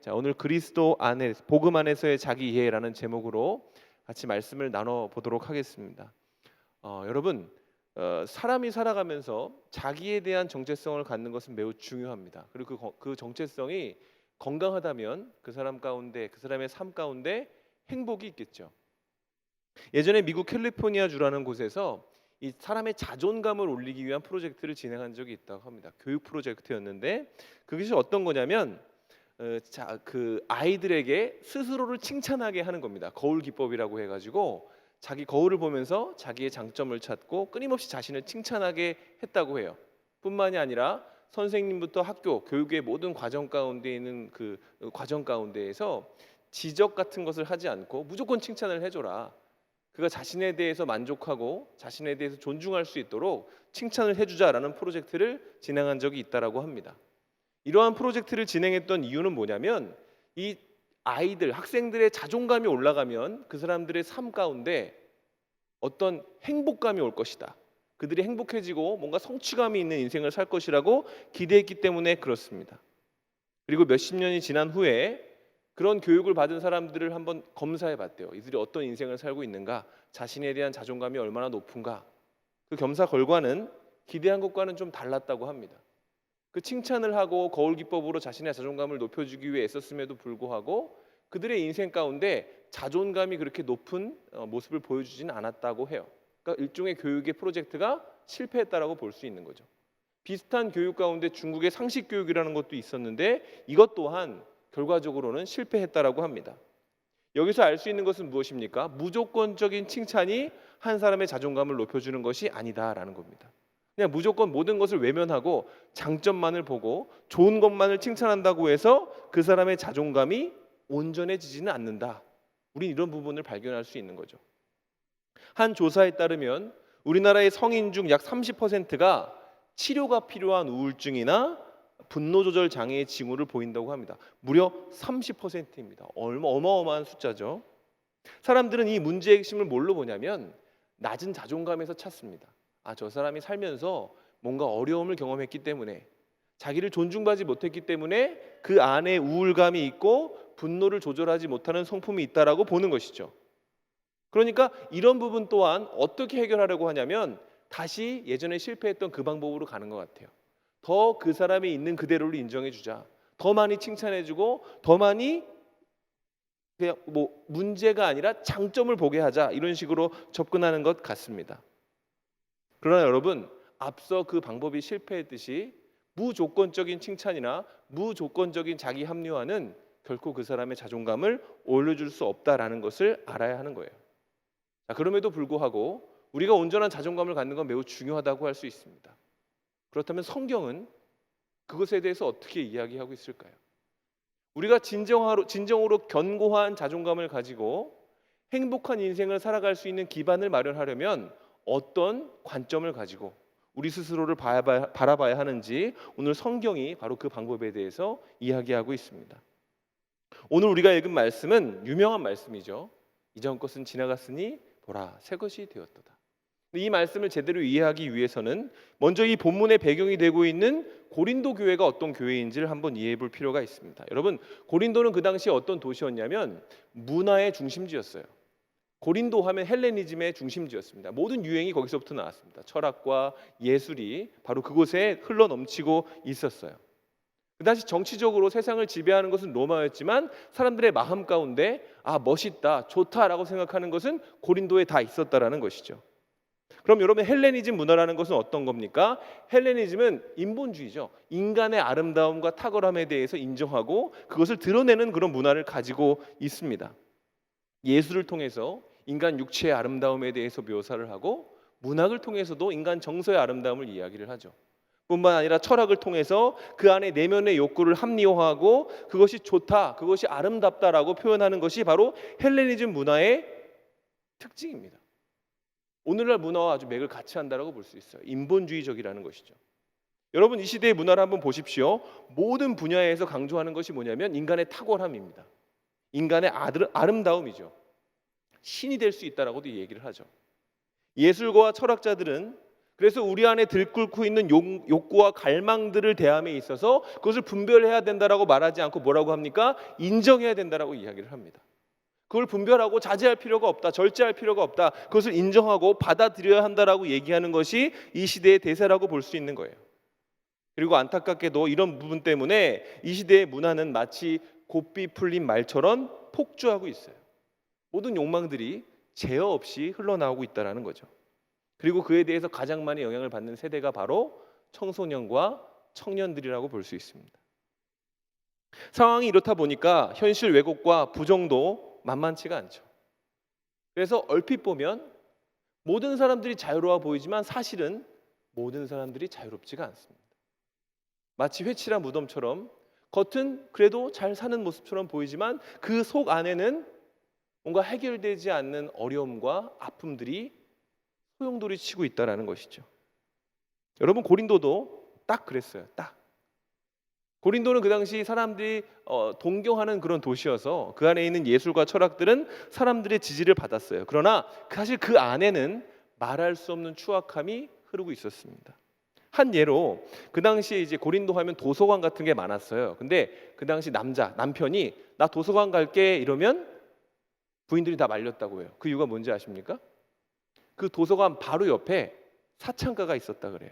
자, 오늘 그리스도 안에 복음 안에서의 자기 이해라는 제목으로 같이 말씀을 나눠 보도록 하겠습니다. 여러분, 사람이 살아가면서 자기에 대한 정체성을 갖는 것은 매우 중요합니다. 그리고 그 정체성이 건강하다면 그 사람 가운데, 그 사람의 삶 가운데 행복이 있겠죠. 예전에 미국 캘리포니아주라는 곳에서 이 사람의 자존감을 올리기 위한 프로젝트를 진행한 적이 있다고 합니다. 교육 프로젝트였는데 그것이 어떤 거냐면 그 아이들에게 스스로를 칭찬하게 하는 겁니다. 거울 기법이라고 해가지고 자기 거울을 보면서 자기의 장점을 찾고 끊임없이 자신을 칭찬하게 했다고 해요. 뿐만이 아니라 선생님부터 학교, 교육의 모든 과정 가운데 있는 그 과정 가운데에서 지적 같은 것을 하지 않고 무조건 칭찬을 해줘라. 그가 자신에 대해서 만족하고 자신에 대해서 존중할 수 있도록 칭찬을 해주자라는 프로젝트를 진행한 적이 있다라고 합니다. 이러한 프로젝트를 진행했던 이유는 뭐냐면 이 아이들, 학생들의 자존감이 올라가면 그 사람들의 삶 가운데 어떤 행복감이 올 것이다. 그들이 행복해지고 뭔가 성취감이 있는 인생을 살 것이라고 기대했기 때문에 그렇습니다. 그리고 몇십 년이 지난 후에 그런 교육을 받은 사람들을 한번 검사해 봤대요. 이들이 어떤 인생을 살고 있는가, 자신에 대한 자존감이 얼마나 높은가. 그 검사 결과는 기대한 것과는 좀 달랐다고 합니다. 그 칭찬을 하고 거울 기법으로 자신의 자존감을 높여주기 위해 애썼음에도 불구하고 그들의 인생 가운데 자존감이 그렇게 높은 모습을 보여주지는 않았다고 해요. 그러니까 일종의 교육의 프로젝트가 실패했다라고 볼 수 있는 거죠. 비슷한 교육 가운데 중국의 상식 교육이라는 것도 있었는데 이것 또한 결과적으로는 실패했다라고 합니다. 여기서 알 수 있는 것은 무엇입니까? 무조건적인 칭찬이 한 사람의 자존감을 높여주는 것이 아니다라는 겁니다. 그냥 무조건 모든 것을 외면하고 장점만을 보고 좋은 것만을 칭찬한다고 해서 그 사람의 자존감이 온전해지지는 않는다. 우린 이런 부분을 발견할 수 있는 거죠. 한 조사에 따르면 우리나라의 성인 중 약 30%가 치료가 필요한 우울증이나 분노 조절 장애의 징후를 보인다고 합니다. 무려 30%입니다. 어마어마한 숫자죠. 사람들은 이 문제의 핵심을 뭘로 보냐면 낮은 자존감에서 찾습니다. 저 사람이 살면서 뭔가 어려움을 경험했기 때문에 자기를 존중받지 못했기 때문에 그 안에 우울감이 있고 분노를 조절하지 못하는 성품이 있다라고 보는 것이죠. 그러니까 이런 부분 또한 어떻게 해결하려고 하냐면 다시 예전에 실패했던 그 방법으로 가는 것 같아요. 더 그 사람이 있는 그대로를 인정해주자. 더 많이 칭찬해주고 더 많이 그냥 문제가 아니라 장점을 보게 하자. 이런 식으로 접근하는 것 같습니다. 그러나 여러분, 앞서 그 방법이 실패했듯이 무조건적인 칭찬이나 무조건적인 자기 합리화는 결코 그 사람의 자존감을 올려줄 수 없다라는 것을 알아야 하는 거예요. 그럼에도 불구하고 우리가 온전한 자존감을 갖는 건 매우 중요하다고 할 수 있습니다. 그렇다면 성경은 그것에 대해서 어떻게 이야기하고 있을까요? 우리가 진정으로 견고한 자존감을 가지고 행복한 인생을 살아갈 수 있는 기반을 마련하려면 어떤 관점을 가지고 우리 스스로를 바라봐야 하는지 오늘 성경이 바로 그 방법에 대해서 이야기하고 있습니다. 오늘 우리가 읽은 말씀은 유명한 말씀이죠. 이전 것은 지나갔으니 보라 새 것이 되었도다. 이 말씀을 제대로 이해하기 위해서는 먼저 이 본문의 배경이 되고 있는 고린도 교회가 어떤 교회인지를 한번 이해해 볼 필요가 있습니다. 여러분, 고린도는 그 당시에 어떤 도시였냐면 문화의 중심지였어요. 고린도 하면 헬레니즘의 중심지였습니다. 모든 유행이 거기서부터 나왔습니다. 철학과 예술이 바로 그곳에 흘러 넘치고 있었어요. 그 당시 정치적으로 세상을 지배하는 것은 로마였지만 사람들의 마음 가운데 멋있다, 좋다라고 생각하는 것은 고린도에 다 있었다라는 것이죠. 그럼 여러분, 헬레니즘 문화라는 것은 어떤 겁니까? 헬레니즘은 인본주의죠. 인간의 아름다움과 탁월함에 대해서 인정하고 그것을 드러내는 그런 문화를 가지고 있습니다. 예술을 통해서 인간 육체의 아름다움에 대해서 묘사를 하고 문학을 통해서도 인간 정서의 아름다움을 이야기를 하죠. 뿐만 아니라 철학을 통해서 그 안에 내면의 욕구를 합리화하고 그것이 좋다, 그것이 아름답다라고 표현하는 것이 바로 헬레니즘 문화의 특징입니다. 오늘날 문화와 아주 맥을 같이 한다라고 볼 수 있어요. 인본주의적이라는 것이죠. 여러분, 이 시대의 문화를 한번 보십시오. 모든 분야에서 강조하는 것이 뭐냐면 인간의 탁월함입니다. 인간의 아름다움이죠. 신이 될 수 있다라고도 얘기를 하죠. 예술가와 철학자들은 그래서 우리 안에 들끓고 있는 욕구와 갈망들을 대함에 있어서 그것을 분별해야 된다라고 말하지 않고 뭐라고 합니까? 인정해야 된다라고 이야기를 합니다. 그걸 분별하고 자제할 필요가 없다, 절제할 필요가 없다, 그것을 인정하고 받아들여야 한다라고 얘기하는 것이 이 시대의 대세라고 볼 수 있는 거예요. 그리고 안타깝게도 이런 부분 때문에 이 시대의 문화는 마치 고삐 풀린 말처럼 폭주하고 있어요. 모든 욕망들이 제어 없이 흘러나오고 있다는 거죠. 그리고 그에 대해서 가장 많이 영향을 받는 세대가 바로 청소년과 청년들이라고 볼 수 있습니다. 상황이 이렇다 보니까 현실 왜곡과 부정도 만만치가 않죠. 그래서 얼핏 보면 모든 사람들이 자유로워 보이지만 사실은 모든 사람들이 자유롭지가 않습니다. 마치 회칠한 무덤처럼 겉은 그래도 잘 사는 모습처럼 보이지만 그 속 안에는 뭔가 해결되지 않는 어려움과 아픔들이 소용돌이 치고 있다는 것이죠. 여러분, 고린도도 딱 그랬어요. 딱. 고린도는 그 당시 사람들이 동경하는 그런 도시여서 그 안에 있는 예술과 철학들은 사람들의 지지를 받았어요. 그러나 사실 그 안에는 말할 수 없는 추악함이 흐르고 있었습니다. 한 예로 그 당시에 이제 고린도 하면 도서관 같은 게 많았어요. 근데 그 당시 남편이 나 도서관 갈게 이러면 부인들이 다 말렸다고 해요. 그 이유가 뭔지 아십니까? 그 도서관 바로 옆에 사창가가 있었다 그래요.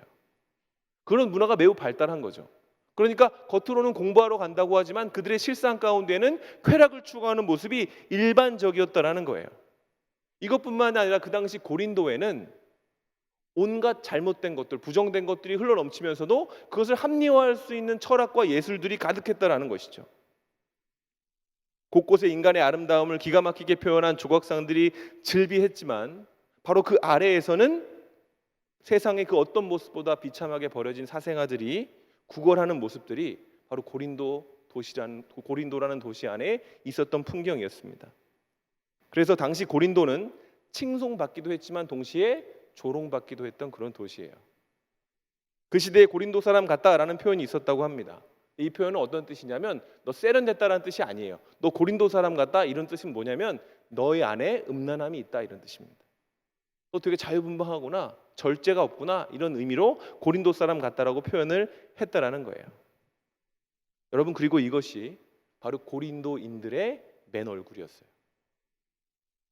그런 문화가 매우 발달한 거죠. 그러니까 겉으로는 공부하러 간다고 하지만 그들의 실상 가운데는 쾌락을 추구하는 모습이 일반적이었다라는 거예요. 이것뿐만 아니라 그 당시 고린도에는 온갖 잘못된 것들, 부정된 것들이 흘러넘치면서도 그것을 합리화할 수 있는 철학과 예술들이 가득했다라는 것이죠. 곳곳에 인간의 아름다움을 기가 막히게 표현한 조각상들이 즐비했지만 바로 그 아래에서는 세상의 그 어떤 모습보다 비참하게 버려진 사생아들이 구걸하는 모습들이 바로 고린도라는 도시 안에 있었던 풍경이었습니다. 그래서 당시 고린도는 칭송받기도 했지만 동시에 조롱받기도 했던 그런 도시예요. 그 시대에 고린도 사람 같다라는 표현이 있었다고 합니다. 이 표현은 어떤 뜻이냐면 너 세련됐다라는 뜻이 아니에요. 너 고린도 사람 같다 이런 뜻은 뭐냐면 너희 안에 음란함이 있다 이런 뜻입니다. 너 되게 자유분방하구나, 절제가 없구나 이런 의미로 고린도 사람 같다라고 표현을 했다라는 거예요. 여러분, 그리고 이것이 바로 고린도인들의 맨 얼굴이었어요.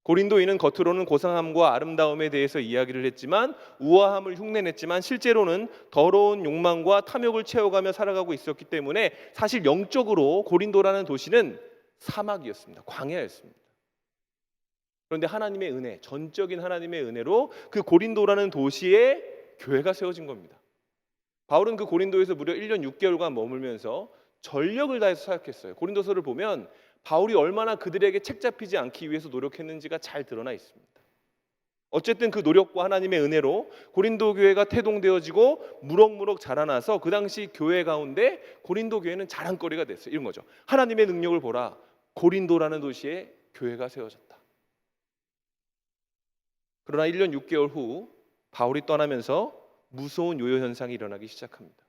고린도인은 겉으로는 고상함과 아름다움에 대해서 이야기를 했지만 우아함을 흉내냈지만 실제로는 더러운 욕망과 탐욕을 채워가며 살아가고 있었기 때문에 사실 영적으로 고린도라는 도시는 사막이었습니다. 광야였습니다. 그런데 하나님의 은혜, 전적인 하나님의 은혜로 그 고린도라는 도시에 교회가 세워진 겁니다. 바울은 그 고린도에서 무려 1년 6개월간 머물면서 전력을 다해서 사역했어요. 고린도서를 보면 바울이 얼마나 그들에게 책 잡히지 않기 위해서 노력했는지가 잘 드러나 있습니다. 어쨌든 그 노력과 하나님의 은혜로 고린도 교회가 태동되어지고 무럭무럭 자라나서 그 당시 교회 가운데 고린도 교회는 자랑거리가 됐어요. 이런 거죠. 하나님의 능력을 보라. 고린도라는 도시에 교회가 세워졌다. 그러나 1년 6개월 후 바울이 떠나면서 무서운 요요 현상이 일어나기 시작합니다.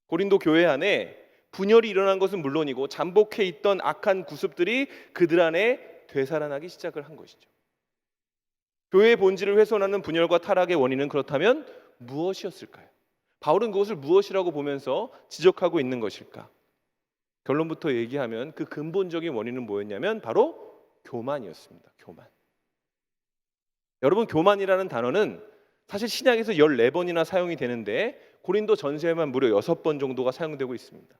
고린도 교회 안에 분열이 일어난 것은 물론이고 잠복해 있던 악한 구습들이 그들 안에 되살아나기 시작을 한 것이죠. 교회의 본질을 훼손하는 분열과 타락의 원인은 그렇다면 무엇이었을까요? 바울은 그것을 무엇이라고 보면서 지적하고 있는 것일까? 결론부터 얘기하면 그 근본적인 원인은 뭐였냐면 바로 교만이었습니다. 교만. 여러분, 교만이라는 단어는 사실 신약에서 14번이나 사용이 되는데 고린도 전서에만 무려 6번 정도가 사용되고 있습니다.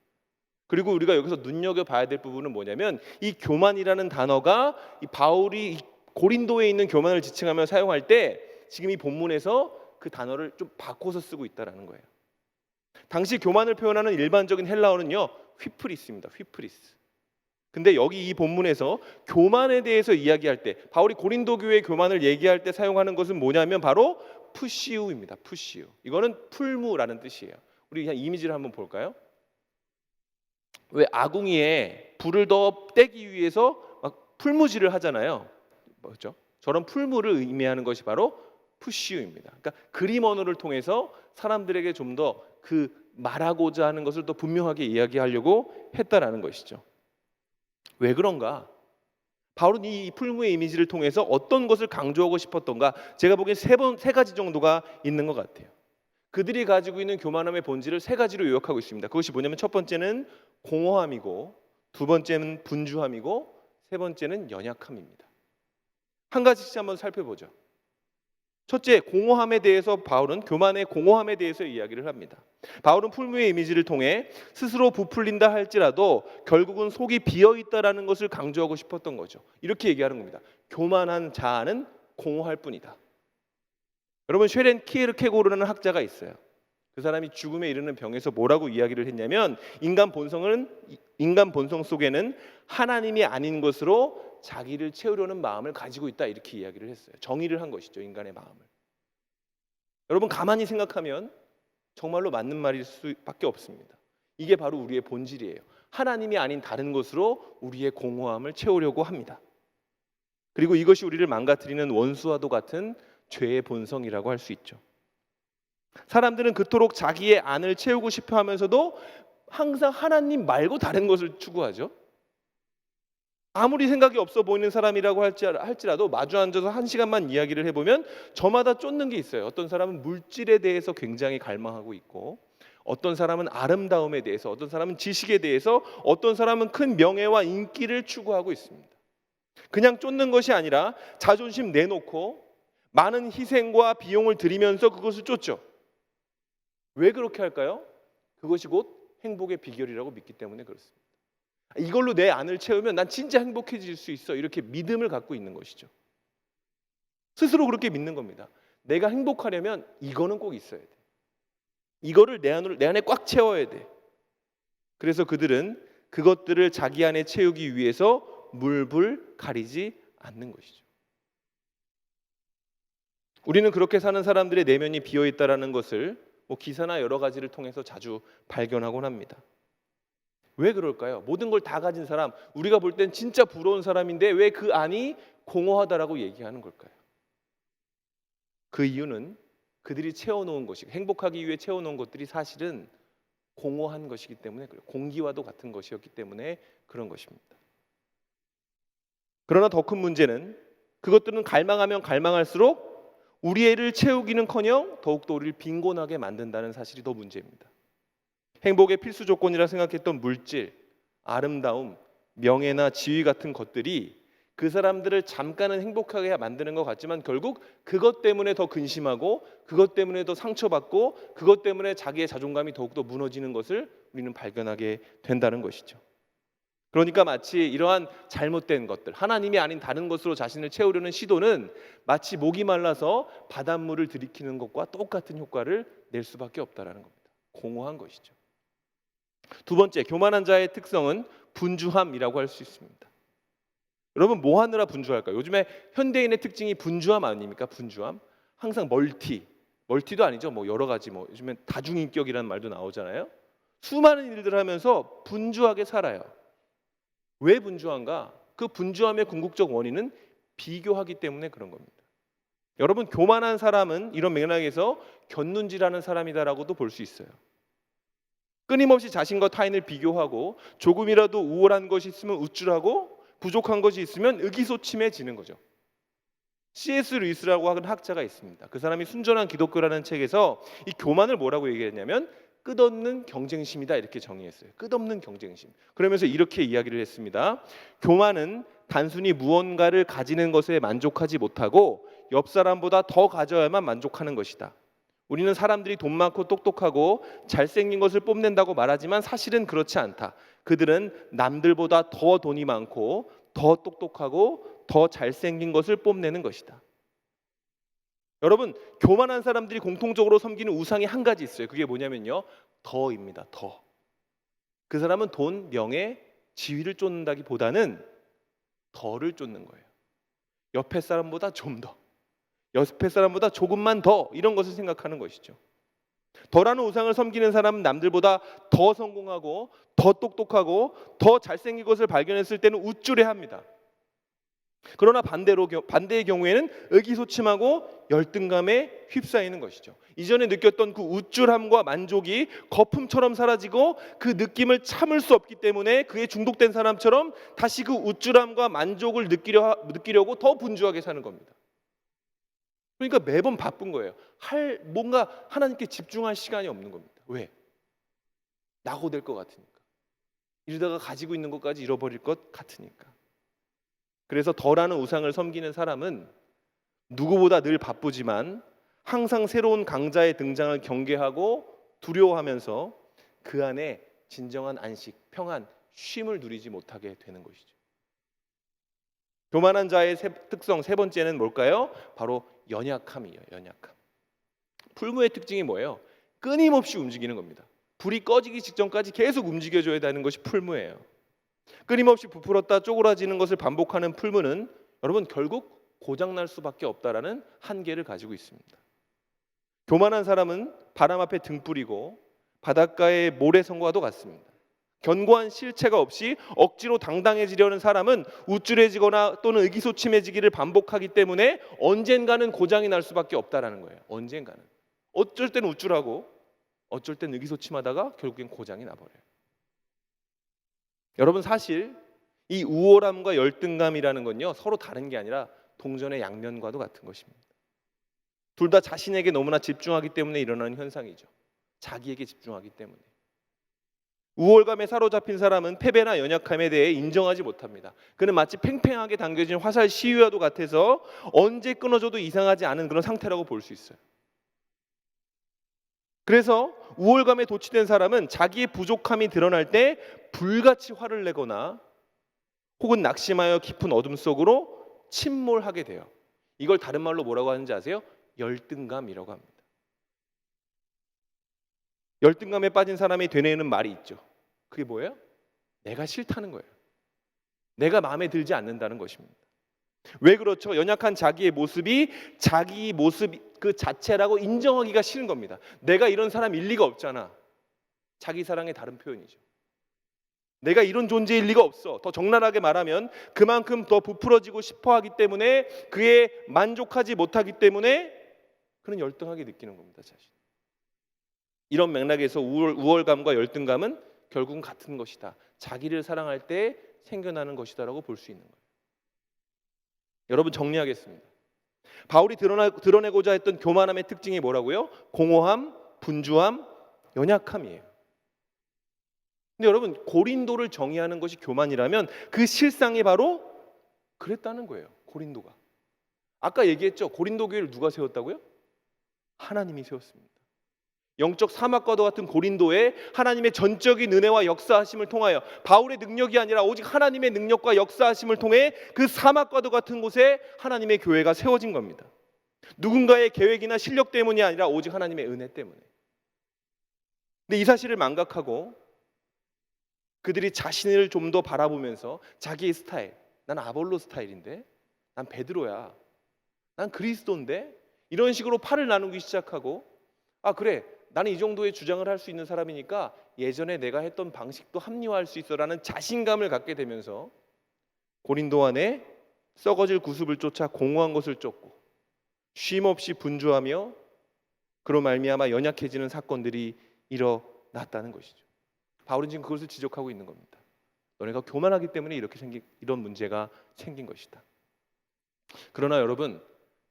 그리고 우리가 여기서 눈여겨봐야 될 부분은 뭐냐면 이 교만이라는 단어가 이 바울이 고린도에 있는 교만을 지칭하며 사용할 때 지금 이 본문에서 그 단어를 좀 바꿔서 쓰고 있다는 거예요. 당시 교만을 표현하는 일반적인 헬라어는요, 휘프리스입니다. 휘프리스. 근데 여기 이 본문에서 교만에 대해서 이야기할 때 바울이 고린도 교회의 교만을 얘기할 때 사용하는 것은 뭐냐면 바로 푸시우입니다. 푸시우. 이거는 풀무라는 뜻이에요. 우리 그냥 이미지를 한번 볼까요? 왜 아궁이에 불을 더 떼기 위해서 막 풀무질을 하잖아요. 뭐죠? 저런 풀무를 의미하는 것이 바로 푸시우입니다. 그러니까 그림 언어를 통해서 사람들에게 좀 더 그 말하고자 하는 것을 더 분명하게 이야기하려고 했다라는 것이죠. 왜 그런가? 바울은 이 풀무의 이미지를 통해서 어떤 것을 강조하고 싶었던가, 제가 보기엔 세 가지 정도가 있는 것 같아요. 그들이 가지고 있는 교만함의 본질을 세 가지로 요약하고 있습니다. 그것이 뭐냐면 첫 번째는 공허함이고, 두 번째는 분주함이고, 세 번째는 연약함입니다. 한 가지씩 한번 살펴보죠. 첫째, 공허함에 대해서 바울은 교만의 공허함에 대해서 이야기를 합니다. 바울은 풀무의 이미지를 통해 스스로 부풀린다 할지라도 결국은 속이 비어 있다라는 것을 강조하고 싶었던 거죠. 이렇게 얘기하는 겁니다. 교만한 자아는 공허할 뿐이다. 여러분, 쉐렌 키에르케고르라는 학자가 있어요. 그 사람이 죽음에 이르는 병에서 뭐라고 이야기를 했냐면, 인간 본성 속에는 하나님이 아닌 것으로 자기를 채우려는 마음을 가지고 있다, 이렇게 이야기를 했어요. 정의를 한 것이죠, 인간의 마음을. 여러분, 가만히 생각하면 정말로 맞는 말일 수밖에 없습니다. 이게 바로 우리의 본질이에요. 하나님이 아닌 다른 것으로 우리의 공허함을 채우려고 합니다. 그리고 이것이 우리를 망가뜨리는 원수와도 같은 죄의 본성이라고 할 수 있죠. 사람들은 그토록 자기의 안을 채우고 싶어 하면서도 항상 하나님 말고 다른 것을 추구하죠. 아무리 생각이 없어 보이는 사람이라고 할지라도 마주 앉아서 1시간만 이야기를 해보면 저마다 쫓는 게 있어요. 어떤 사람은 물질에 대해서 굉장히 갈망하고 있고, 어떤 사람은 아름다움에 대해서, 어떤 사람은 지식에 대해서, 어떤 사람은 큰 명예와 인기를 추구하고 있습니다. 그냥 쫓는 것이 아니라 자존심 내놓고 많은 희생과 비용을 들이면서 그것을 쫓죠. 왜 그렇게 할까요? 그것이 곧 행복의 비결이라고 믿기 때문에 그렇습니다. 이걸로 내 안을 채우면 난 진짜 행복해질 수 있어, 이렇게 믿음을 갖고 있는 것이죠. 스스로 그렇게 믿는 겁니다. 내가 행복하려면 이거는 꼭 있어야 돼. 이거를 내 안에 꽉 채워야 돼. 그래서 그들은 그것들을 자기 안에 채우기 위해서 물불 가리지 않는 것이죠. 우리는 그렇게 사는 사람들의 내면이 비어있다라는 것을 기사나 여러 가지를 통해서 자주 발견하곤 합니다. 왜 그럴까요? 모든 걸 다 가진 사람, 우리가 볼 땐 진짜 부러운 사람인데 왜 그 안이 공허하다라고 얘기하는 걸까요? 그 이유는 그들이 채워놓은 것이, 행복하기 위해 채워놓은 것들이 사실은 공허한 것이기 때문에 그래요. 공기와도 같은 것이었기 때문에 그런 것입니다. 그러나 더 큰 문제는 그것들은 갈망하면 갈망할수록 우리를 채우기는커녕 더욱더 우리를 빈곤하게 만든다는 사실이 더 문제입니다. 행복의 필수 조건이라 생각했던 물질, 아름다움, 명예나 지위 같은 것들이 그 사람들을 잠깐은 행복하게 만드는 것 같지만 결국 그것 때문에 더 근심하고, 그것 때문에 더 상처받고, 그것 때문에 자기의 자존감이 더욱더 무너지는 것을 우리는 발견하게 된다는 것이죠. 그러니까 마치 이러한 잘못된 것들, 하나님이 아닌 다른 것으로 자신을 채우려는 시도는 마치 목이 말라서 바닷물을 들이키는 것과 똑같은 효과를 낼 수밖에 없다라는 겁니다. 공허한 것이죠. 두 번째, 교만한 자의 특성은 분주함이라고 할 수 있습니다. 여러분, 뭐 하느라 분주할까요? 요즘에 현대인의 특징이 분주함 아닙니까? 분주함. 항상 멀티도 아니죠. 여러 가지 요즘엔 다중인격이라는 말도 나오잖아요. 수많은 일들을 하면서 분주하게 살아요. 왜 분주한가? 그 분주함의 궁극적 원인은 비교하기 때문에 그런 겁니다. 여러분, 교만한 사람은 이런 맥락에서 곁눈질하는 사람이다라고도 볼 수 있어요. 끊임없이 자신과 타인을 비교하고, 조금이라도 우월한 것이 있으면 우쭐하고, 부족한 것이 있으면 의기소침해지는 거죠. C.S. 루이스라고 하는 학자가 있습니다. 그 사람이 순전한 기독교라는 책에서 이 교만을 뭐라고 얘기했냐면 끝없는 경쟁심이다, 이렇게 정의했어요. 끝없는 경쟁심. 그러면서 이렇게 이야기를 했습니다. 교만은 단순히 무언가를 가지는 것에 만족하지 못하고 옆 사람보다 더 가져야만 만족하는 것이다. 우리는 사람들이 돈 많고 똑똑하고 잘생긴 것을 뽐낸다고 말하지만 사실은 그렇지 않다. 그들은 남들보다 더 돈이 많고 더 똑똑하고 더 잘생긴 것을 뽐내는 것이다. 여러분, 교만한 사람들이 공통적으로 섬기는 우상이 한 가지 있어요. 그게 뭐냐면요, 더입니다. 더. 그 사람은 돈, 명예, 지위를 쫓는다기보다는 더를 쫓는 거예요. 옆에 사람보다 좀 더, 옆에 사람보다 조금만 더, 이런 것을 생각하는 것이죠. 더라는 우상을 섬기는 사람은 남들보다 더 성공하고 더 똑똑하고 더 잘생긴 것을 발견했을 때는 우쭐해합니다. 그러나 반대의 경우에는 의기소침하고 열등감에 휩싸이는 것이죠. 이전에 느꼈던 그 우쭐함과 만족이 거품처럼 사라지고 그 느낌을 참을 수 없기 때문에 그에 중독된 사람처럼 다시 그 우쭐함과 만족을 느끼려고 더 분주하게 사는 겁니다. 그러니까 매번 바쁜 거예요. 뭔가 하나님께 집중할 시간이 없는 겁니다. 왜? 낙오될 것 같으니까. 이러다가 가지고 있는 것까지 잃어버릴 것 같으니까. 그래서 덜하는 우상을 섬기는 사람은 누구보다 늘 바쁘지만 항상 새로운 강자의 등장을 경계하고 두려워하면서 그 안에 진정한 안식, 평안, 쉼을 누리지 못하게 되는 것이죠. 교만한 자의 특성 세 번째는 뭘까요? 바로 연약함이에요. 연약함. 풀무의 특징이 뭐예요? 끊임없이 움직이는 겁니다. 불이 꺼지기 직전까지 계속 움직여줘야 되는 것이 풀무예요. 끊임없이 부풀었다 쪼그라지는 것을 반복하는 풀무는 여러분 결국 고장날 수밖에 없다라는 한계를 가지고 있습니다. 교만한 사람은 바람 앞에 등 뿌리고 바닷가의 모래성과도 같습니다. 견고한 실체가 없이 억지로 당당해지려는 사람은 우쭐해지거나 또는 의기소침해지기를 반복하기 때문에 언젠가는 고장이 날 수밖에 없다라는 거예요. 언젠가는. 어쩔 때는 우쭐하고 어쩔 때는 의기소침하다가 결국엔 고장이 나버려요. 여러분 사실 이 우월함과 열등감이라는 건요 서로 다른 게 아니라 동전의 양면과도 같은 것입니다. 둘 다 자신에게 너무나 집중하기 때문에 일어나는 현상이죠. 자기에게 집중하기 때문에. 우월감에 사로잡힌 사람은 패배나 연약함에 대해 인정하지 못합니다. 그는 마치 팽팽하게 당겨진 화살 시위와도 같아서 언제 끊어져도 이상하지 않은 그런 상태라고 볼 수 있어요. 그래서 우월감에 도취된 사람은 자기의 부족함이 드러날 때 불같이 화를 내거나 혹은 낙심하여 깊은 어둠 속으로 침몰하게 돼요. 이걸 다른 말로 뭐라고 하는지 아세요? 열등감이라고 합니다. 열등감에 빠진 사람이 되뇌는 말이 있죠. 그게 뭐예요? 내가 싫다는 거예요. 내가 마음에 들지 않는다는 것입니다. 왜 그렇죠? 연약한 자기의 모습이 자기 모습 그 자체라고 인정하기가 싫은 겁니다. 내가 이런 사람 일리가 없잖아. 자기 사랑의 다른 표현이죠. 내가 이런 존재일 리가 없어. 더 적나라하게 말하면 그만큼 더 부풀어지고 싶어하기 때문에 그에 만족하지 못하기 때문에 그는 열등하게 느끼는 겁니다. 자신. 이런 맥락에서 우월감과 열등감은 결국은 같은 것이다. 자기를 사랑할 때 생겨나는 것이다라고 볼 수 있는 거예요. 여러분 정리하겠습니다. 바울이 드러내고자 했던 교만함의 특징이 뭐라고요? 공허함, 분주함, 연약함이에요. 근데 여러분 고린도를 정의하는 것이 교만이라면 그 실상이 바로 그랬다는 거예요. 고린도가. 아까 얘기했죠. 고린도 교회를 누가 세웠다고요? 하나님이 세웠습니다. 영적 사막과도 같은 고린도에 하나님의 전적인 은혜와 역사하심을 통하여 바울의 능력이 아니라 오직 하나님의 능력과 역사하심을 통해 그 사막과도 같은 곳에 하나님의 교회가 세워진 겁니다. 누군가의 계획이나 실력 때문이 아니라 오직 하나님의 은혜 때문에. 근데 이 사실을 망각하고 그들이 자신을 좀 더 바라보면서 자기의 스타일, 난 아볼로 스타일인데, 난 베드로야, 난 그리스도인데 이런 식으로 팔을 나누기 시작하고 아 그래 나는 이 정도의 주장을 할 수 있는 사람이니까 예전에 내가 했던 방식도 합리화할 수 있어라는 자신감을 갖게 되면서 고린도 안에 썩어질 구습을 쫓아 공허한 것을 쫓고 쉼없이 분주하며 그로 말미암아 연약해지는 사건들이 일어났다는 것이죠. 바울은 지금 그것을 지적하고 있는 겁니다. 너네가 교만하기 때문에 이런 문제가 생긴 것이다. 그러나 여러분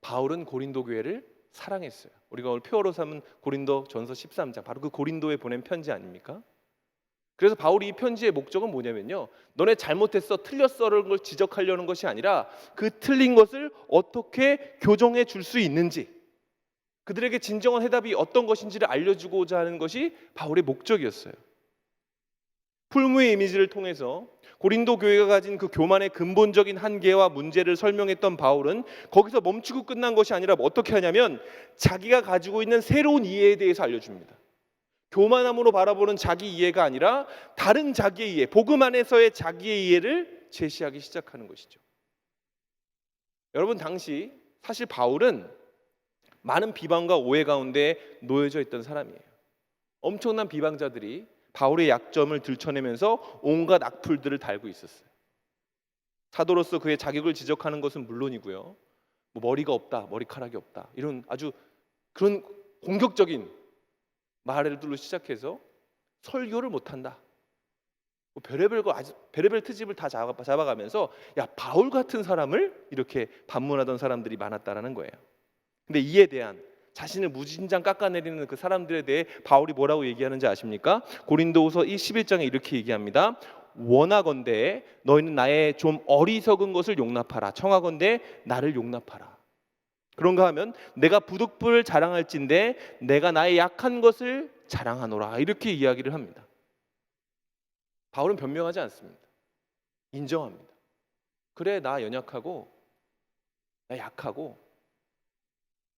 바울은 고린도 교회를 사랑했어요. 우리가 오늘 표어로 삼은 고린도 전서 13장 바로 그 고린도에 보낸 편지 아닙니까? 그래서 바울이 이 편지의 목적은 뭐냐면요 너네 잘못했어 틀렸어라는 걸 지적하려는 것이 아니라 그 틀린 것을 어떻게 교정해 줄 수 있는지 그들에게 진정한 해답이 어떤 것인지를 알려주고자 하는 것이 바울의 목적이었어요. 풀무의 이미지를 통해서 고린도 교회가 가진 그 교만의 근본적인 한계와 문제를 설명했던 바울은 거기서 멈추고 끝난 것이 아니라 어떻게 하냐면 자기가 가지고 있는 새로운 이해에 대해서 알려줍니다. 교만함으로 바라보는 자기 이해가 아니라 다른 자기의 이해, 복음 안에서의 자기의 이해를 제시하기 시작하는 것이죠. 여러분 당시 사실 바울은 많은 비방과 오해 가운데 놓여져 있던 사람이에요. 엄청난 비방자들이 바울의 약점을 들춰내면서 온갖 악플들을 달고 있었어요. 사도로서 그의 자격을 지적하는 것은 물론이고요. 뭐 머리가 없다, 머리카락이 없다, 이런 아주 그런 공격적인 말들로 시작해서 설교를 못한다. 뭐 별의별 거 아주 별의별 트집을 다 잡아가면서 야, 바울 같은 사람을 이렇게 반문하던 사람들이 많았다라는 거예요. 근데 이에 대한 자신을 무진장 깎아내리는 그 사람들에 대해 바울이 뭐라고 얘기하는지 아십니까? 고린도후서 11장에 이렇게 얘기합니다. 원하건대 너희는 나의 좀 어리석은 것을 용납하라. 청하건대 나를 용납하라. 그런가 하면 내가 부득불을 자랑할진대 내가 나의 약한 것을 자랑하노라. 이렇게 이야기를 합니다. 바울은 변명하지 않습니다. 인정합니다. 그래, 나 연약하고 나 약하고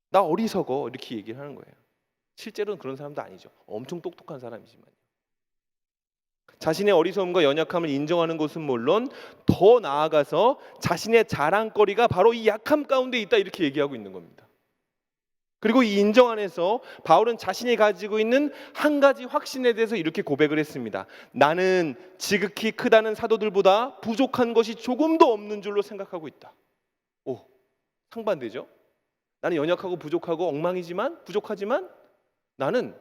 나 어리석어, 이렇게 얘기를 하는 거예요. 실제로는 그런 사람도 아니죠. 엄청 똑똑한 사람이지만요. 자신의 어리석음과 연약함을 인정하는 것은 물론 더 나아가서 자신의 자랑거리가 바로 이 약함 가운데 있다, 이렇게 얘기하고 있는 겁니다. 그리고 이 인정 안에서 바울은 자신이 가지고 있는 한 가지 확신에 대해서 이렇게 고백을 했습니다. 나는 지극히 크다는 사도들보다 부족한 것이 조금도 없는 줄로 생각하고 있다. 오, 상반되죠? 나는 연약하고 부족하고 엉망이지만 부족하지만 나는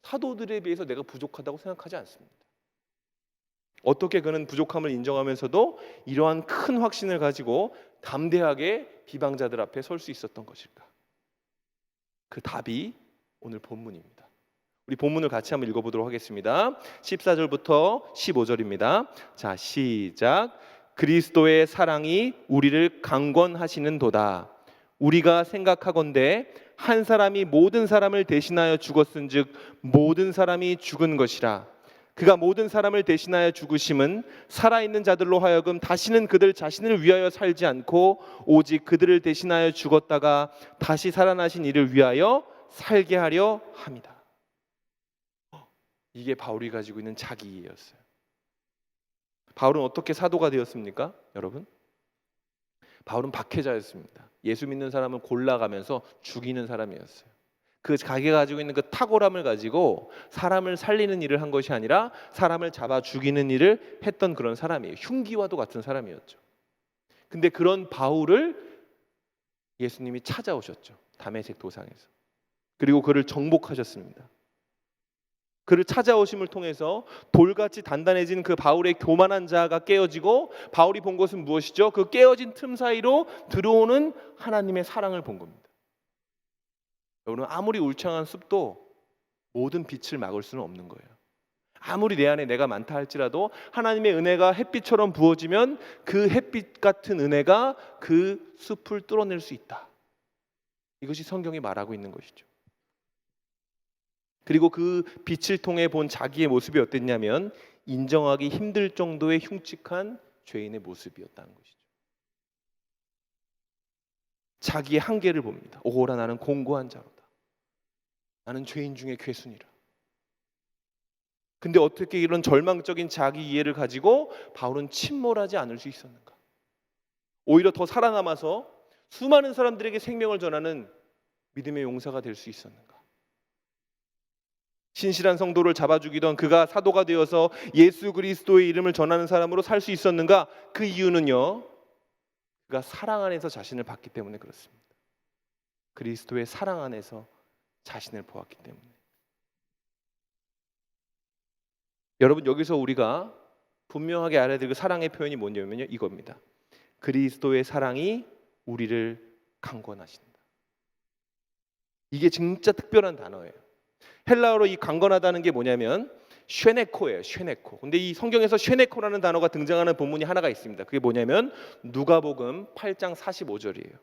사도들에 비해서 내가 부족하다고 생각하지 않습니다. 어떻게 그는 부족함을 인정하면서도 이러한 큰 확신을 가지고 담대하게 비방자들 앞에 설 수 있었던 것일까? 그 답이 오늘 본문입니다. 우리 본문을 같이 한번 읽어보도록 하겠습니다. 14절부터 15절입니다. 자, 시작. 그리스도의 사랑이 우리를 강권하시는도다. 우리가 생각하건대 한 사람이 모든 사람을 대신하여 죽었은즉 모든 사람이 죽은 것이라. 그가 모든 사람을 대신하여 죽으심은 살아있는 자들로 하여금 다시는 그들 자신을 위하여 살지 않고 오직 그들을 대신하여 죽었다가 다시 살아나신 이를 위하여 살게 하려 함이다. 이게 바울이 가지고 있는 자기 이해였어요. 바울은 어떻게 사도가 되었습니까? 여러분, 바울은 박해자였습니다. 예수 믿는 사람을 골라가면서 죽이는 사람이었어요. 그 자기가 가지고 있는 그 탁월함을 가지고 사람을 살리는 일을 한 것이 아니라 사람을 잡아 죽이는 일을 했던 그런 사람이에요. 흉기와도 같은 사람이었죠. 근데 그런 바울을 예수님이 찾아오셨죠. 다메섹 도상에서. 그리고 그를 정복하셨습니다. 그를 찾아오심을 통해서 돌같이 단단해진 그 바울의 교만한 자아가 깨어지고 바울이 본 것은 무엇이죠? 그 깨어진 틈 사이로 들어오는 하나님의 사랑을 본 겁니다. 여러분, 아무리 울창한 숲도 모든 빛을 막을 수는 없는 거예요. 아무리 내 안에 내가 많다 할지라도 하나님의 은혜가 햇빛처럼 부어지면 그 햇빛 같은 은혜가 그 숲을 뚫어낼 수 있다. 이것이 성경이 말하고 있는 것이죠. 그리고 그 빛을 통해 본 자기의 모습이 어땠냐면 인정하기 힘들 정도의 흉측한 죄인의 모습이었다는 것이죠. 자기의 한계를 봅니다. 오호라, 나는 공고한 자로다. 나는 죄인 중에 괴순이라. 근데 어떻게 이런 절망적인 자기 이해를 가지고 바울은 침몰하지 않을 수 있었는가? 오히려 더 살아남아서 수많은 사람들에게 생명을 전하는 믿음의 용사가 될 수 있었는가? 신실한 성도를 잡아 죽이던 그가 사도가 되어서 예수 그리스도의 이름을 전하는 사람으로 살 수 있었는가? 그 이유는요, 그가 사랑 안에서 자신을 봤기 때문에 그렇습니다. 그리스도의 사랑 안에서 자신을 보았기 때문에. 여러분, 여기서 우리가 분명하게 알아야 될 그 사랑의 표현이 뭐냐면요, 이겁니다. 그리스도의 사랑이 우리를 강권하신다. 이게 진짜 특별한 단어예요. 헬라어로 이 강건하다는 게 뭐냐면 쉐네코예요. 쉐네코. 근데 이 성경에서 쉐네코라는 단어가 등장하는 본문이 하나가 있습니다. 그게 뭐냐면 누가복음 8장 45절이에요.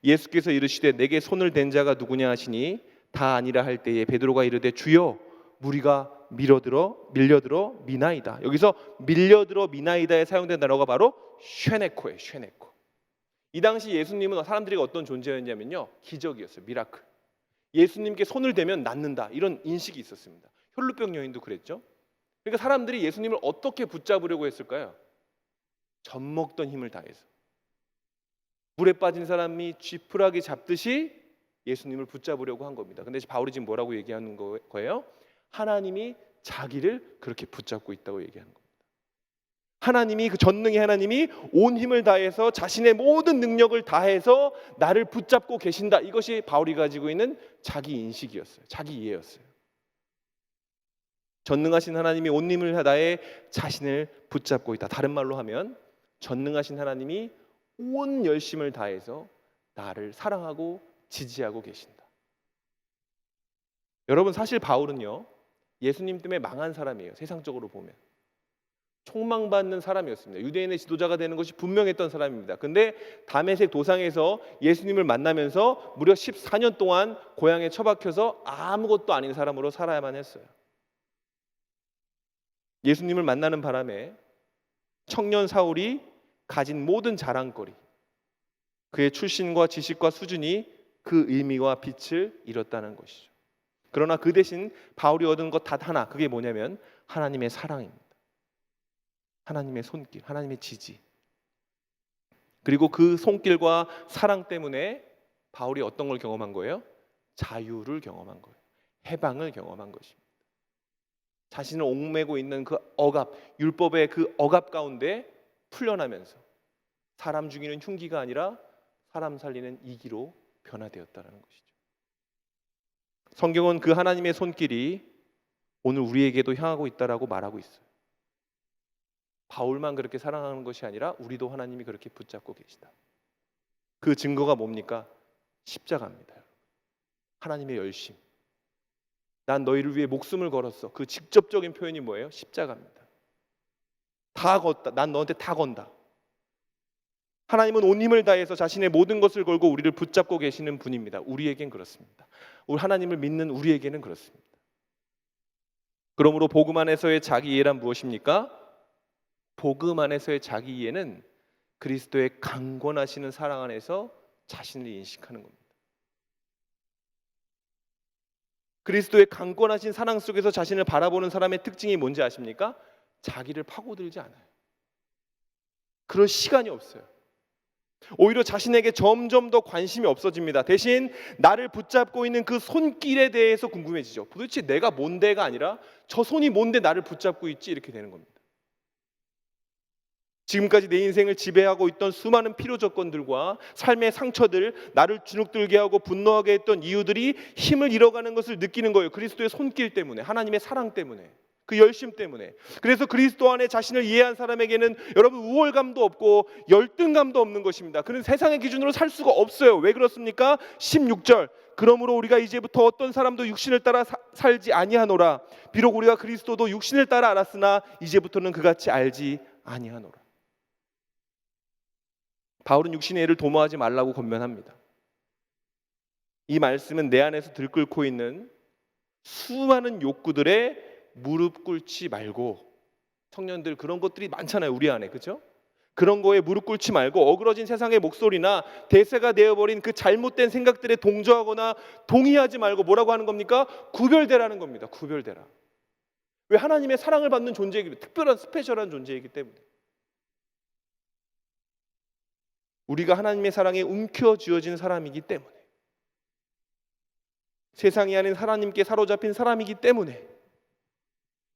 예수께서 이르시되 내게 손을 댄 자가 누구냐 하시니 다 아니라 할 때에 베드로가 이르되 주여 무리가 밀려들어 미나이다. 여기서 밀려들어 미나이다에 사용된 단어가 바로 쉐네코예요. 쉐네코. 이 당시 예수님은 사람들이 어떤 존재였냐면요, 기적이었어요. 미라클. 예수님께 손을 대면 낫는다, 이런 인식이 있었습니다. 혈루병 여인도 그랬죠. 그러니까 사람들이 예수님을 어떻게 붙잡으려고 했을까요? 젖먹던 힘을 다해서 물에 빠진 사람이 쥐푸라기 잡듯이 예수님을 붙잡으려고 한 겁니다. 근데 바울이 지금 뭐라고 얘기하는 거예요? 하나님이 자기를 그렇게 붙잡고 있다고 얘기하는 겁니다. 하나님이, 그 전능의 하나님이 온 힘을 다해서 자신의 모든 능력을 다해서 나를 붙잡고 계신다. 이것이 바울이 가지고 있는 자기 인식이었어요. 자기 이해였어요. 전능하신 하나님이 온 힘을 다해 자신을 붙잡고 있다. 다른 말로 하면 전능하신 하나님이 온 열심을 다해서 나를 사랑하고 지지하고 계신다. 여러분, 사실 바울은요, 예수님 때문에 망한 사람이에요. 세상적으로 보면 총망받는 사람이었습니다. 유대인의 지도자가 되는 것이 분명했던 사람입니다. 근데 다메섹 도상에서 예수님을 만나면서 무려 14년 동안 고향에 처박혀서 아무것도 아닌 사람으로 살아야만 했어요. 예수님을 만나는 바람에 청년 사울이 가진 모든 자랑거리, 그의 출신과 지식과 수준이 그 의미와 빛을 잃었다는 것이죠. 그러나 그 대신 바울이 얻은 것 단 하나, 그게 뭐냐면 하나님의 사랑입니다. 하나님의 손길, 하나님의 지지. 그리고 그 손길과 사랑 때문에 바울이 어떤 걸 경험한 거예요? 자유를 경험한 거예요. 해방을 경험한 것입니다. 자신을 옥매고 있는 그 억압, 율법의 그 억압 가운데 풀려나면서 사람 죽이는 흉기가 아니라 사람 살리는 이기로 변화되었다는 것이죠. 성경은 그 하나님의 손길이 오늘 우리에게도 향하고 있다라고 말하고 있어요. 바울만 그렇게 사랑하는 것이 아니라 우리도 하나님이 그렇게 붙잡고 계시다. 그 증거가 뭡니까? 십자가입니다. 하나님의 열심. 난 너희를 위해 목숨을 걸었어. 그 직접적인 표현이 뭐예요? 십자가입니다. 다 걷다. 난 너한테 다 건다. 하나님은 온 힘을 다해서 자신의 모든 것을 걸고 우리를 붙잡고 계시는 분입니다. 우리에겐 그렇습니다. 우리 하나님을 믿는 우리에게는 그렇습니다. 그러므로 복음 안에서의 자기 이해란 무엇입니까? 복음 안에서의 자기 이해는 그리스도의 강권하시는 사랑 안에서 자신을 인식하는 겁니다. 그리스도의 강권하신 사랑 속에서 자신을 바라보는 사람의 특징이 뭔지 아십니까? 자기를 파고들지 않아요. 그럴 시간이 없어요. 오히려 자신에게 점점 더 관심이 없어집니다. 대신 나를 붙잡고 있는 그 손길에 대해서 궁금해지죠. 도대체 내가 뭔데가 아니라 저 손이 뭔데 나를 붙잡고 있지, 이렇게 되는 겁니다. 지금까지 내 인생을 지배하고 있던 수많은 필요 조건들과 삶의 상처들, 나를 주눅들게 하고 분노하게 했던 이유들이 힘을 잃어가는 것을 느끼는 거예요. 그리스도의 손길 때문에, 하나님의 사랑 때문에, 그 열심 때문에. 그래서 그리스도 안에 자신을 이해한 사람에게는 여러분 우월감도 없고 열등감도 없는 것입니다. 그는 세상의 기준으로 살 수가 없어요. 왜 그렇습니까? 16절. 그러므로 우리가 이제부터 어떤 사람도 육신을 따라 살지 아니하노라. 비록 우리가 그리스도도 육신을 따라 알았으나 이제부터는 그같이 알지 아니하노라. 바울은 육신의 애를 도모하지 말라고 권면합니다. 이 말씀은 내 안에서 들끓고 있는 수많은 욕구들에 무릎 꿇지 말고, 청년들 그런 것들이 많잖아요, 우리 안에. 그렇죠? 그런 거에 무릎 꿇지 말고 어그러진 세상의 목소리나 대세가 되어버린 그 잘못된 생각들에 동조하거나 동의하지 말고 뭐라고 하는 겁니까? 구별되라는 겁니다. 구별되라. 왜? 하나님의 사랑을 받는 존재이기, 특별한 스페셜한 존재이기 때문에. 우리가 하나님의 사랑에 움켜쥐어진 사람이기 때문에, 세상이 아닌 하나님께 사로잡힌 사람이기 때문에.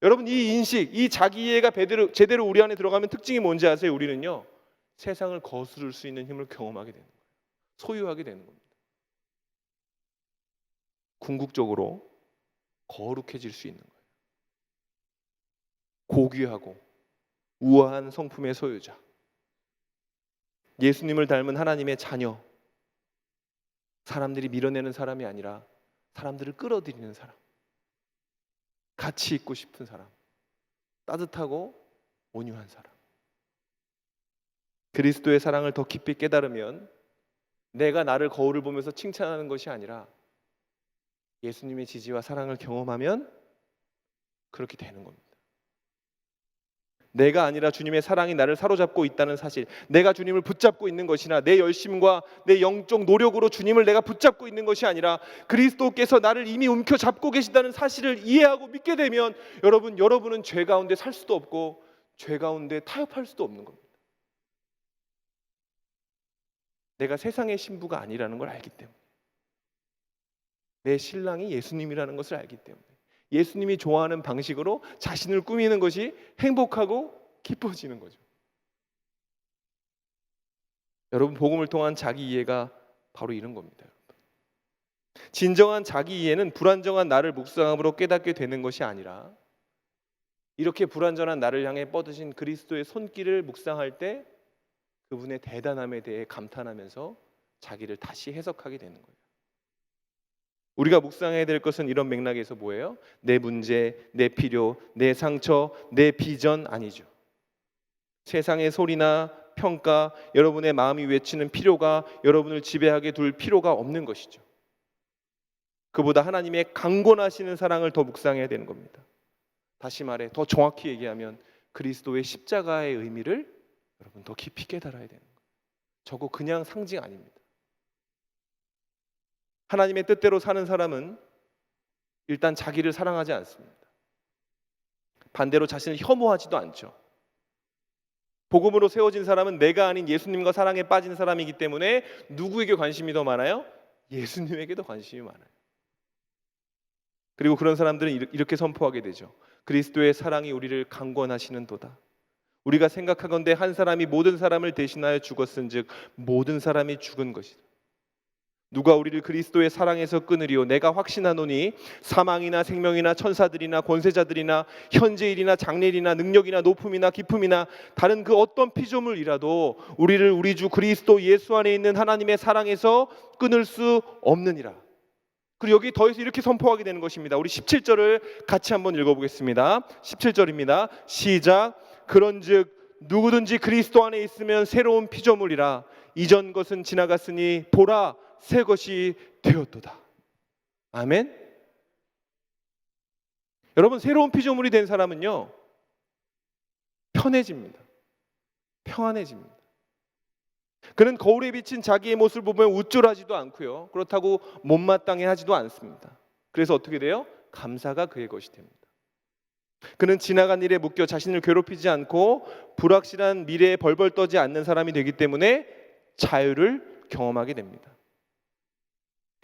여러분, 이 인식, 이 자기이해가 제대로 우리 안에 들어가면 특징이 뭔지 아세요? 우리는요, 세상을 거스를 수 있는 힘을 경험하게 되는 거예요. 소유하게 되는 겁니다. 궁극적으로 거룩해질 수 있는 거예요. 고귀하고 우아한 성품의 소유자, 예수님을 닮은 하나님의 자녀, 사람들이 밀어내는 사람이 아니라 사람들을 끌어들이는 사람, 같이 있고 싶은 사람, 따뜻하고 온유한 사람. 그리스도의 사랑을 더 깊이 깨달으면 내가 나를 거울을 보면서 칭찬하는 것이 아니라 예수님의 지지와 사랑을 경험하면 그렇게 되는 겁니다. 내가 아니라 주님의 사랑이 나를 사로잡고 있다는 사실, 내가 주님을 붙잡고 있는 것이나 내 열심과 내 영적 노력으로 주님을 내가 붙잡고 있는 것이 아니라 그리스도께서 나를 이미 움켜잡고 계시다는 사실을 이해하고 믿게 되면 여러분은 죄 가운데 살 수도 없고 죄 가운데 타협할 수도 없는 겁니다. 내가 세상의 신부가 아니라는 걸 알기 때문에, 내 신랑이 예수님이라는 것을 알기 때문에, 예수님이 좋아하는 방식으로 자신을 꾸미는 것이 행복하고 기뻐지는 거죠. 여러분, 복음을 통한 자기 이해가 바로 이런 겁니다. 진정한 자기 이해는 불완전한 나를 묵상함으로 깨닫게 되는 것이 아니라 이렇게 불완전한 나를 향해 뻗으신 그리스도의 손길을 묵상할 때 그분의 대단함에 대해 감탄하면서 자기를 다시 해석하게 되는 거예요. 우리가 묵상해야 될 것은 이런 맥락에서 뭐예요? 내 문제, 내 필요, 내 상처, 내 비전 아니죠. 세상의 소리나 평가, 여러분의 마음이 외치는 필요가 여러분을 지배하게 둘 필요가 없는 것이죠. 그보다 하나님의 강권하시는 사랑을 더 묵상해야 되는 겁니다. 다시 말해, 더 정확히 얘기하면 그리스도의 십자가의 의미를 여러분 더 깊이 깨달아야 되는 거예요. 저거 그냥 상징 아닙니다. 하나님의 뜻대로 사는 사람은 일단 자기를 사랑하지 않습니다. 반대로 자신을 혐오하지도 않죠. 복음으로 세워진 사람은 내가 아닌 예수님과 사랑에 빠진 사람이기 때문에 누구에게 관심이 더 많아요? 예수님에게 더 관심이 많아요. 그리고 그런 사람들은 이렇게 선포하게 되죠. 그리스도의 사랑이 우리를 강권하시는 도다. 우리가 생각하건대 한 사람이 모든 사람을 대신하여 죽었은즉 모든 사람이 죽은 것이다. 누가 우리를 그리스도의 사랑에서 끊으리요? 내가 확신하노니 사망이나 생명이나 천사들이나 권세자들이나 현재일이나 장래일이나 능력이나 높음이나 깊음이나 다른 그 어떤 피조물이라도 우리를 우리 주 그리스도 예수 안에 있는 하나님의 사랑에서 끊을 수 없느니라. 그리고 여기 더해서 이렇게 선포하게 되는 것입니다. 우리 17절을 같이 한번 읽어보겠습니다. 17절입니다. 시작. 그런즉 누구든지 그리스도 안에 있으면 새로운 피조물이라. 이전 것은 지나갔으니 보라 새 것이 되었도다. 아멘. 여러분, 새로운 피조물이 된 사람은요 편해집니다. 평안해집니다. 그는 거울에 비친 자기의 모습을 보면 우쭐하지도 않고요, 그렇다고 못마땅해 하지도 않습니다. 그래서 어떻게 돼요? 감사가 그의 것이 됩니다. 그는 지나간 일에 묶여 자신을 괴롭히지 않고 불확실한 미래에 벌벌 떠지 않는 사람이 되기 때문에 자유를 경험하게 됩니다.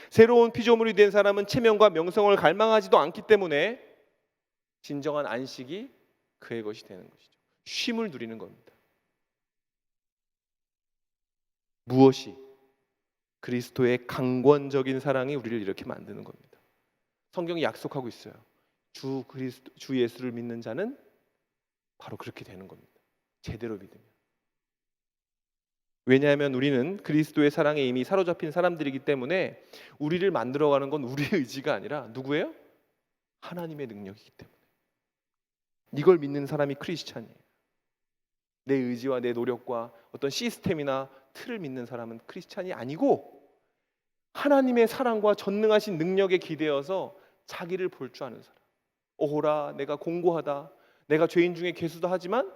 새로운 피조물이 된 사람은 체면과 명성을 갈망하지도 않기 때문에 진정한 안식이 그의 것이 되는 것이죠. 쉼을 누리는 겁니다. 무엇이? 그리스도의 강권적인 사랑이 우리를 이렇게 만드는 겁니다. 성경이 약속하고 있어요. 주 예수를 믿는 자는 바로 그렇게 되는 겁니다. 제대로 믿으면. 왜냐하면 우리는 그리스도의 사랑에 이미 사로잡힌 사람들이기 때문에 우리를 만들어가는 건 우리의 의지가 아니라 누구예요? 하나님의 능력이기 때문에. 이걸 믿는 사람이 크리스찬이에요. 내 의지와 내 노력과 어떤 시스템이나 틀을 믿는 사람은 크리스찬이 아니고 하나님의 사랑과 전능하신 능력에 기대어서 자기를 볼 줄 아는 사람. 오호라, 내가 공고하다, 내가 죄인 중에 괴수다 하지만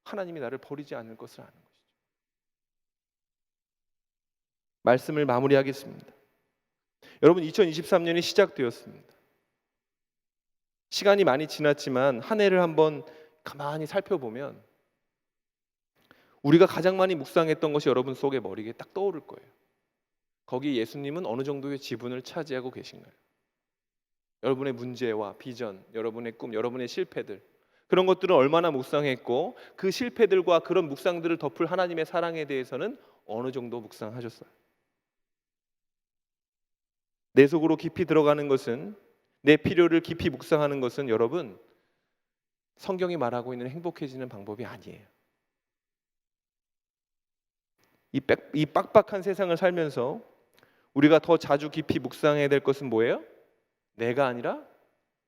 하나님이 나를 버리지 않을 것을 아는 것이죠. 말씀을 마무리하겠습니다. 여러분, 2023년이 시작되었습니다. 시간이 많이 지났지만 한 해를 한번 가만히 살펴보면 우리가 가장 많이 묵상했던 것이 여러분 속에 머리에 딱 떠오를 거예요. 거기 예수님은 어느 정도의 지분을 차지하고 계신가요? 여러분의 문제와 비전, 여러분의 꿈, 여러분의 실패들, 그런 것들은 얼마나 묵상했고 그 실패들과 그런 묵상들을 덮을 하나님의 사랑에 대해서는 어느 정도 묵상하셨어요? 내 속으로 깊이 들어가는 것은, 내 필요를 깊이 묵상하는 것은 여러분 성경이 말하고 있는 행복해지는 방법이 아니에요. 이 빡빡한 세상을 살면서 우리가 더 자주 깊이 묵상해야 될 것은 뭐예요? 내가 아니라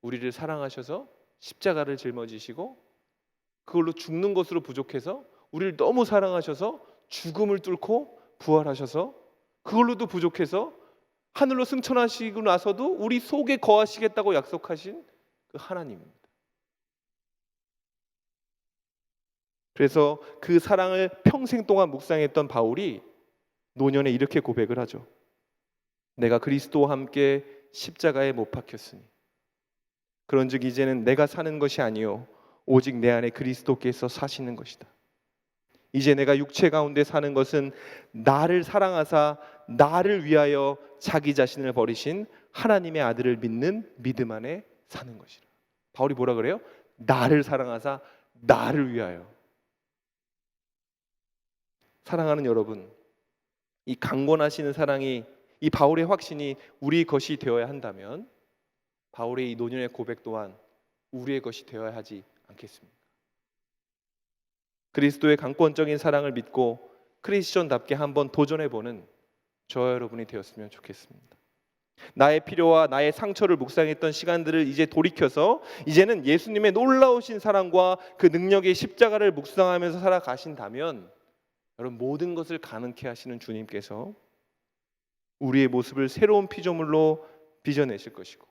우리를 사랑하셔서 십자가를 짊어지시고 그걸로 죽는 것으로 부족해서 우리를 너무 사랑하셔서 죽음을 뚫고 부활하셔서 그걸로도 부족해서 하늘로 승천하시고 나서도 우리 속에 거하시겠다고 약속하신 그 하나님입니다. 그래서 그 사랑을 평생 동안 묵상했던 바울이 노년에 이렇게 고백을 하죠. 내가 그리스도와 함께 십자가에 못 박혔으니 그런즉 이제는 내가 사는 것이 아니요 오직 내 안에 그리스도께서 사시는 것이다. 이제 내가 육체 가운데 사는 것은 나를 사랑하사 나를 위하여 자기 자신을 버리신 하나님의 아들을 믿는 믿음 안에 사는 것이라. 바울이 뭐라 그래요? 나를 사랑하사 나를 위하여. 사랑하는 여러분, 이 강권하시는 사랑이, 이 바울의 확신이 우리 것이 되어야 한다면 바울의 이 노년의 고백 또한 우리의 것이 되어야 하지 않겠습니까? 그리스도의 강권적인 사랑을 믿고 크리스천답게 한번 도전해보는 저와 여러분이 되었으면 좋겠습니다. 나의 필요와 나의 상처를 묵상했던 시간들을 이제 돌이켜서 이제는 예수님의 놀라우신 사랑과 그 능력의 십자가를 묵상하면서 살아가신다면 여러분, 모든 것을 가능케 하시는 주님께서 우리의 모습을 새로운 피조물로 빚어내실 것이고,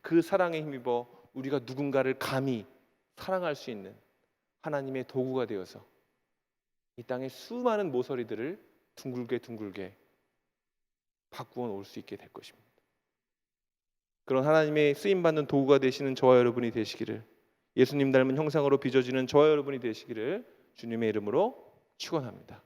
그 사랑에 힘입어 우리가 누군가를 감히 사랑할 수 있는 하나님의 도구가 되어서 이 땅의 수많은 모서리들을 둥글게 바꾸어 놓을 수 있게 될 것입니다. 그런 하나님의 쓰임받는 도구가 되시는 저와 여러분이 되시기를, 예수님 닮은 형상으로 빚어지는 저와 여러분이 되시기를 주님의 이름으로 축원합니다.